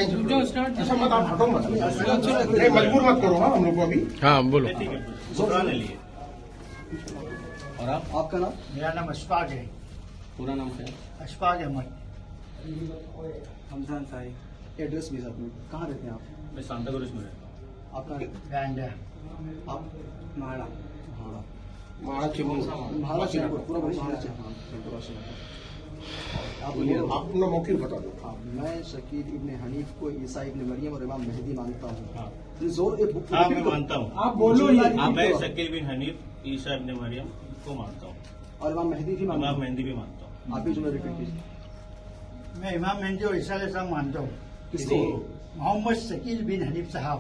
ऐसा मत आप हटो मत, मजबूर मत करो। हाँ हम लोग को अभी। हाँ बोलो। और आपका नाम? मेरा नाम अशफाक है। पूरा नाम क्या है? अशफाक अहमद। हमजान साहिब। एड्रेस भी साथ में, कहाँ रहते हैं आप? मैं सांताक्रूज में रहता हूँ। आपका? बैंडा। आप? माड़ा। महाड़ा चेंबूर पूरा आप बोलिए। आप अपना मौके बता दो। हाँ, मैं शकील इब्न हनीफ को ईसा इब्न मरियम और इमाम मेहदी मानता हूँ। हाँ। जोर हाँ मैं मानता हूँ। आप बोलो। मैं शकील बिन हनीफ ईसा इब्न मरियम को मानता हूँ और इमाम मेहदी भी मानता इमाम हूँ। मेहदी भी मानता हूँ। आप भी जुमला रिपीट कीजिए। मैं इमाम मेहदी और ईसा अलैहिस्सलाम मानता हूँ। किसको? मोहम्मद शकील बिन हनीफ साहब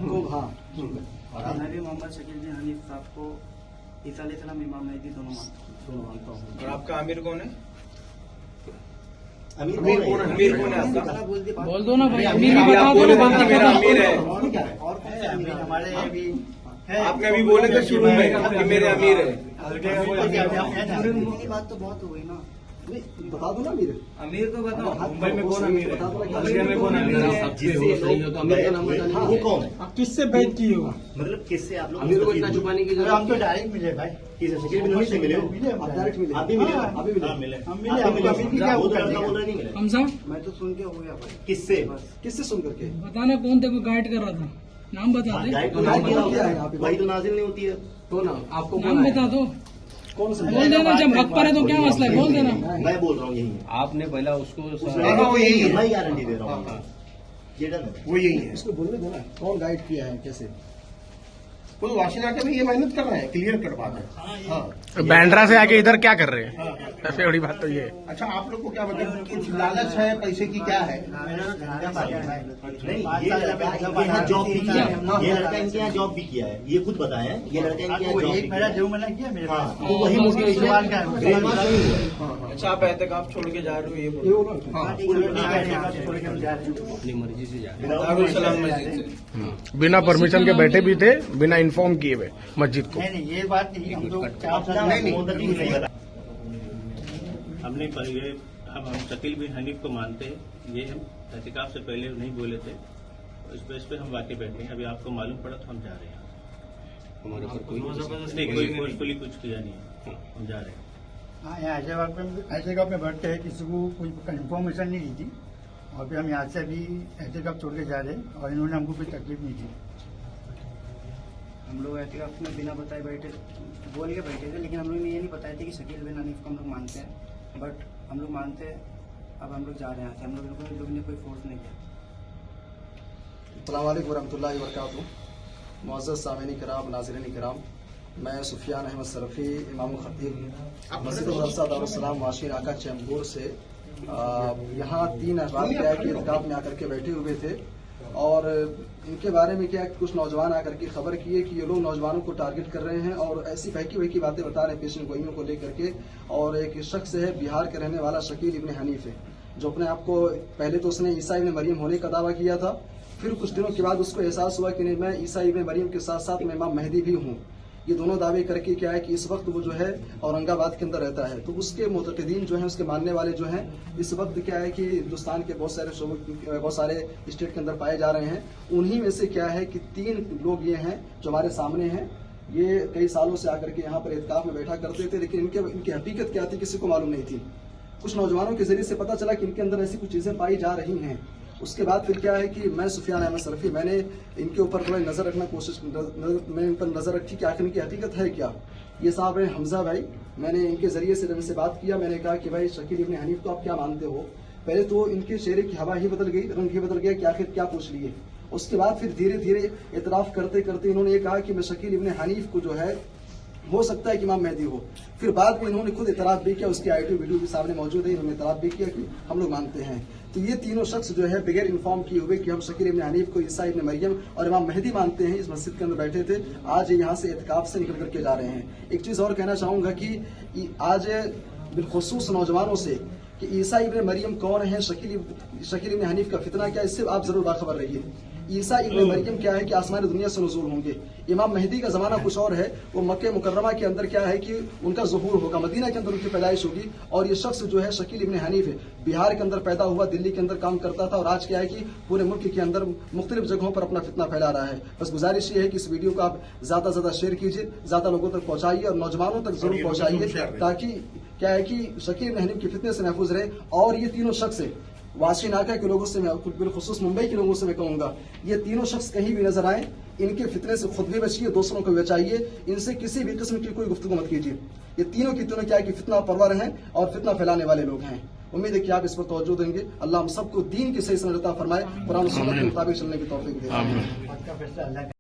को। हाँ मैं भी मोहम्मद शकील बिन हनीफ साहब को ईसा अलैहिस्सलाम इमाम मेहदी दोनों मानता हूँ। और आपका आमिर कौन है? अमीर कौन है? आपका बोल दो ना भाई। अमीर भी बता दो ना, बाकी मेरा अमीर है। और क्या है? और अमीर हमारे भी है। आपने अभी बोले थे शुरू में कि मेरे अमीर है। की बात तो बहुत हो गई ना। बता दो ना अमीर। अमीर तो बताओ। मुंबई में कौन अमीर है? बता दो ना। अमीर में कौन अमीर है? वो कौन है? आप किससे बैठ किए हो? मतलब किससे आप लोग अमीर को इतना छुपाने की जरूरत? हम तो डायरेक्ट मिले भाई। किसे शकील बिन हनीफ से मिले हो? मिले आप डायरेक्ट मिले? आप भी मिले? हाँ। आप भी मिले? हाँ मिले। हम मिले। आपको अमीर की क्या वो वो तो कर लड़का देगा? बोल रहा नहीं मिले। हमसा मैं तो सुन के हो गया भाई। किससे? किससे सुन करके? बताना कौन तेरे को गाइड कर रहा था, नाम बता दे। गाइड तो नाम नाजिल क्या होता है है, यहाँ पे? वही तो नाजिल नहीं होती है। तो ना आपको नाम बता दो। कौन सा? बोल देना, जब हक पर है तो क्या मसला है, बोल देना। मैं बोल रहा हूँ यही है। आपने पहला उसको वो यही है। मैं गारंटी दे रहा हूँ। ये डन है। वो यही है। इसको बोलने दो ना, कौन गाइड किया है, कैसे? वो वाशिंगटन में ये मेहनत कर रहे हैं, क्लियर कट बात है। हाँ बैंड्रा से आके इधर क्या कर रहे हैं? सबसे बड़ी बात तो ये है। अच्छा, आप लोग को क्या मतलब कुछ लालच है पैसे की, क्या है? नहीं, ये लड़का इनके यहाँ जॉब भी किया है। ये लड़का इनके यहाँ जॉब भी किया है। ये खुद बताया है। ये लड़का इनके यहाँ जॉब भी एक किया मेरा है। जो मैंने किया मेरे हाँ, पास। तो वही मोटिवेशन सवाल का है। ब्रेन वॉश नहीं हुआ है। अच्छा, आप एहतिकाफ छोड़ के जा रहे हो, ये बोलो। ये बोलो ना। हाँ अपनी मर्जी से जा रहे दारुल सलाम मस्जिद से बिना परमिशन के बैठे भी थे, बिना इन्फॉर्म किए हुए मस्जिद को। नहीं ये बात नहीं। हम लोग हमने ये हम शकील बिन हनीफ को मानते हैं। ये हम एहतिकाफ से पहले नहीं बोले थे, इस बेस पे हम वाकई बैठे हैं। अभी आपको मालूम पड़ा तो हम जा रहे हैं। हमारे ऊपर कोई फोर्सफुली कुछ किया नहीं है, हम जा रहे हैं। हाँ, यहाँ ऐसे जगह पे बैठते हैं, किसी को कोई इन्फॉर्मेशन नहीं दी थी और फिर हम यहाँ से अभी एहतिकाफ छोड़ के जा रहे हैं और इन्होंने हमको कोई तकलीफ नहीं दी। हम लोग एहतिकाफ में बिना बताए बैठे बोल के बैठे थे, लेकिन हम लोग ने ये नहीं बताया था कि शकील बिन हनीफ को हम लोग मानते हैं। बट हम लोग मानते हैं। अब हम लोग जा रहे हैं यहाँ से। हम लोग ने कोई फोर्स नहीं किया। अस्सलाम वालेकुम वरहमतुल्लाहि वबरकातुहू। मुअज़्ज़ज़ सामीन किराम, नाज़रीन किराम, मैं सुफियान अहमद सरफी, इमाम खतीब मस्जिद अल-अक़सा दारुस्सलाम वाशी नाका चैम्बूर से यहाँ 3 अहबाब क्या है कि इत्काफ में आकर के बैठे हुए थे और इनके बारे में क्या कुछ नौजवान आकर के खबर किए कि ये लोग नौजवानों को टारगेट कर रहे हैं और ऐसी बहकी बातें बता रहे हैं पेशन गोइयों को लेकर के। और एक शख्स है बिहार के रहने वाला शकील इब्न हनीफ है, जो अपने आप को पहले तो उसने ईसा इब्न मरियम होने का दावा किया था, फिर कुछ दिनों के बाद उसको एहसास हुआ कि नहीं, मैं ईसा इब्न मरियम के साथ साथ मैं इमाम मेहदी भी हूँ। ये दोनों दावे करके क्या है कि इस वक्त वो जो है औरंगाबाद के अंदर रहता है। तो उसके मुतक़दीन जो हैं, उसके मानने वाले जो हैं, इस वक्त क्या है कि हिंदुस्तान के बहुत सारे स्टेट के अंदर पाए जा रहे हैं। उन्हीं में से क्या है कि 3 लोग ये हैं जो हमारे सामने हैं। ये कई सालों से आकर के यहाँ पर इत्काफ में बैठा करते थे, लेकिन इनकी हकीकत क्या थी किसी को मालूम नहीं थी। कुछ नौजवानों के जरिए से पता चला कि इनके अंदर ऐसी कुछ चीज़ें पाई जा रही हैं। उसके बाद फिर क्या है कि मैं सुफियान अहमद सरफी, मैंने इनके ऊपर थोड़ा नज़र रखना मैं इन पर नज़र रखी कि आखिर इनकी हकीकत है क्या। ये साहब है हमजा भाई, मैंने इनके जरिए से इनसे बात किया। मैंने कहा कि भाई शकील इब्न हनीफ को आप क्या मानते हो? पहले तो इनके चेहरे की हवा ही बदल गई, रंग ही बदल गया कि आखिर क्या पूछ लिए। उसके बाद फिर धीरे धीरे एतराफ़ करते करते इन्होंने ये कहा कि मैं शकील इब्न हनीफ को जो है हो सकता है कि इमाम मेहदी हो। फिर बाद में इन्होंने खुद इतराफ़ भी किया, उसकी ऑडियो वीडियो भी सामने मौजूद है, इन्होंने इतराफ़ भी किया कि हम लोग मानते हैं। तो ये तीनों शख्स जो है बगैर इन्फॉर्म किए हुए कि हम शकील इब्न हनीफ को ईसा इब्न मरियम और इमाम मेहदी मानते हैं, इस मस्जिद के अंदर बैठे थे। आज यहाँ से इत्काफ से निकल करके जा रहे हैं। एक चीज़ और कहना चाहूँगा कि आज बिलखुसूस नौजवानों से कि ईसा इब्न मरियम कौन है, शकील इब्न हनीफ का फितना क्या है, इससे आप जरूर बाखबर रहिए। ईसा इब्न मरियम क्या है कि आसमानी दुनिया से नज़ूल होंगे। इमाम मेहदी का जमाना कुछ और है, वो मक्के मुकर्रमा के अंदर क्या है कि उनका ज़ुहूर होगा, मदीना के अंदर उनकी पैदाइश होगी। और ये शख्स जो है शकील इब्न हनीफ है, बिहार के अंदर पैदा हुआ, दिल्ली के अंदर काम करता था और आज क्या है कि पूरे मुल्क के अंदर मुख्तलिफ जगहों पर अपना फितना फैला रहा है। बस गुजारिश ये है कि इस वीडियो को आप ज्यादा से ज्यादा शेयर कीजिए, ज्यादा लोगों तक पहुंचाइए और नौजवानों तक जरूर पहुंचाइए, ताकि क्या है कि शकील इब्न हनीफ के फितने से महफूज रहे। और ये तीनों शख्स है, वाशी नाका के लोगों से मैं, बिलखुसूस मुंबई के लोगों से मैं कहूंगा, ये तीनों शख्स कहीं भी नजर आए, इनके फितने से खुद भी बचिए, दूसरों को भी बचाइए, इनसे किसी भी किस्म की कोई गुफ्तगू मत कीजिए। ये तीनों की तीनों क्या है कि फितना परवर हैं और फितना फैलाने वाले लोग हैं। उम्मीद है कि आप इस पर तवज्जो देंगे। अल्लाह हम सबको दीन की सही समझता फरमाए, कुरान और सुन्नत के मुताबिक चलने की तौफीक दे। आज का फैसला अल्लाह